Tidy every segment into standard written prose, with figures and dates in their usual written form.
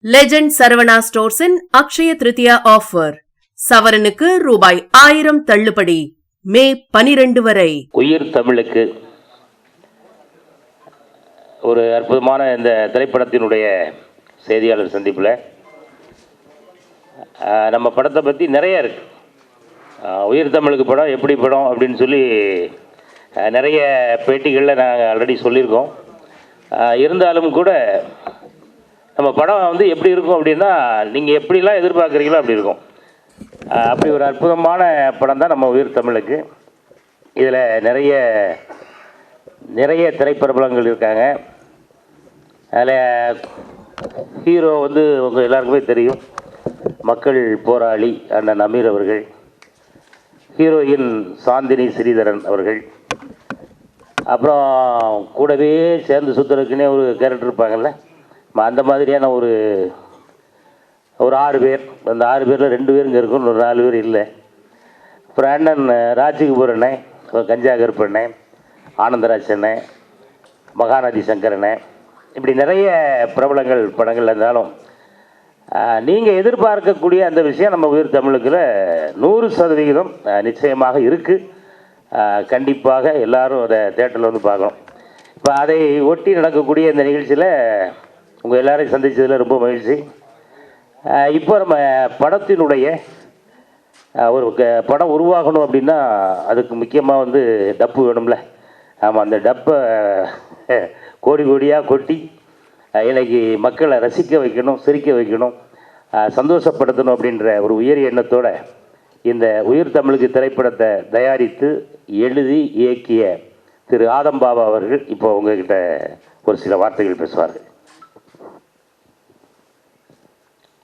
Legend Saravana ஸ்டோர்ஸின் Akshaya Tritiya offer. சவரனுக்கு ரூபாய் 1000 தள்ளுபடி. மே 12 வரை. உயிர் தமிழுக்கு ஒரு அற்புதமான இந்த திரைப்படத்தினுடைய செய்தியாளர் சந்திப்பில் நம்ம படத்தை பற்றி நிறைய இருக்குது. உயிர் தமிழுக்கு படம் எப்படி படம் அப்படின்னு சொல்லி நிறைய பேட்டிகளில் நாங்கள் ஆல்ரெடி சொல்லியிருக்கோம். இருந்தாலும் கூட நம்ம படம் வந்து எப்படி இருக்கும் அப்படின்னா, நீங்கள் எப்படிலாம் எதிர்பார்க்குறீங்களோ அப்படி இருக்கும். அப்படி ஒரு அற்புதமான படம் தான் நம்ம உயிர் தமிழுக்கு. இதில் நிறைய திரைப்பிரபலங்கள் இருக்காங்க. அதில் ஹீரோ வந்து உங்கள் எல்லாருக்குமே தெரியும், மக்கள் போராளி அண்ணன் அமீர் அவர்கள். ஹீரோயின் சாந்தினி ஸ்ரீதரன் அவர்கள். அப்புறம் கூடவே சேர்ந்து சுற்றுறதுக்குன்னே ஒரு கேரக்டர் இருப்பாங்கள்ல, அந்த மாதிரியான ஒரு 6 பேர். அந்த 6 பேரில் 2 பேர் இங்கே இருக்கும், ஒரு 4 பேர் இல்லை. அப்புறம் அண்ணன் ராஜ்குமார் அண்ணன், கஞ்சா கருப்பண்ணன், ஆனந்தராஜ் அண்ணன், மகாநதி சங்கரண்ணன், இப்படி நிறைய பிரபலங்கள் படங்கள் இருந்தாலும் நீங்கள் எதிர்பார்க்கக்கூடிய அந்த விஷயம் நம்ம உயிர் தமிழுக்குள்ள 100% நிச்சயமாக இருக்குது. கண்டிப்பாக எல்லோரும் அதை தேட்டரில் வந்து பார்க்கணும். இப்போ அதை ஒட்டி நடக்கக்கூடிய இந்த நிகழ்ச்சியில் உங்கள் எல்லோரையும் சந்தித்ததில் ரொம்ப மகிழ்ச்சி. இப்போ நம்ம படத்தினுடைய ஒரு படம் உருவாகணும் அப்படின்னா அதுக்கு முக்கியமாக வந்து டப்பு வேணும்ல. ஆமாம், அந்த டப்பை கோடி கோடியாக கொட்டி இன்னைக்கு மக்களை ரசிக்க வைக்கணும், சிரிக்க வைக்கணும், சந்தோஷப்படுத்தணும் அப்படின்ற ஒரு உயரிய எண்ணத்தோடு இந்த உயிர் தமிழுக்கு திரைப்படத்தை தயாரித்து எழுதி இயக்கிய திரு ஆதம் பாபா அவர்கள் இப்போ உங்ககிட்ட ஒரு சில வார்த்தைகள் பேசுவார்கள்.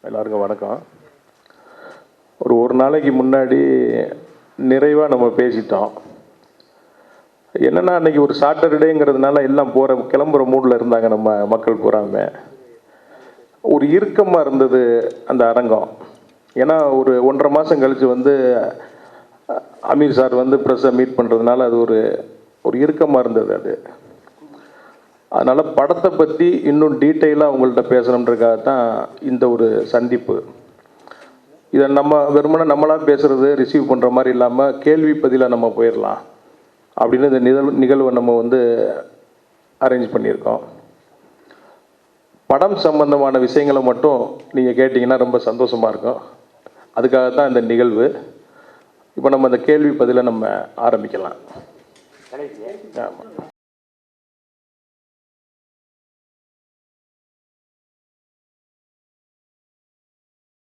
எல்லாருக்கும் வணக்கம். ஒரு நாளைக்கு முன்னாடி நிறைவாக நம்ம பேசிட்டோம். என்னென்னா, அன்றைக்கி ஒரு சாட்டர்டேங்கிறதுனால எல்லாம் கிளம்புற மூடில் இருந்தாங்க நம்ம மக்கள் பூராமே. ஒரு இறுக்கமாக இருந்தது அந்த அரங்கம். ஏன்னா ஒரு 1.5 மாதம் கழித்து வந்து அமீர் சார் வந்து ப்ரெஸ்ஸை மீட் பண்ணுறதுனால அது ஒரு இறுக்கமாக இருந்தது அது. அதனால் படத்தை பற்றி இன்னும் டீட்டெயிலாக அவங்கள்ட்ட பேசணுன்றதுக்காக தான் இந்த ஒரு சந்திப்பு. இதை நம்ம வெறுமனே நம்மளாக பேசுகிறது ரிசீவ் பண்ணுற மாதிரி இல்லாமல் கேள்வி பதிலாக நம்ம போயிடலாம் அப்படின்னு இந்த நிகழ்வை நம்ம வந்து அரேஞ்ச் பண்ணியிருக்கோம். படம் சம்பந்தமான விஷயங்களை மட்டும் நீங்கள் கேட்டிங்கன்னா ரொம்ப சந்தோஷமாக இருக்கும். அதுக்காக தான் இந்த நிகழ்வு. இப்போ நம்ம அந்த கேள்வி பதிலை நம்ம ஆரம்பிக்கலாம். ஆமாம்.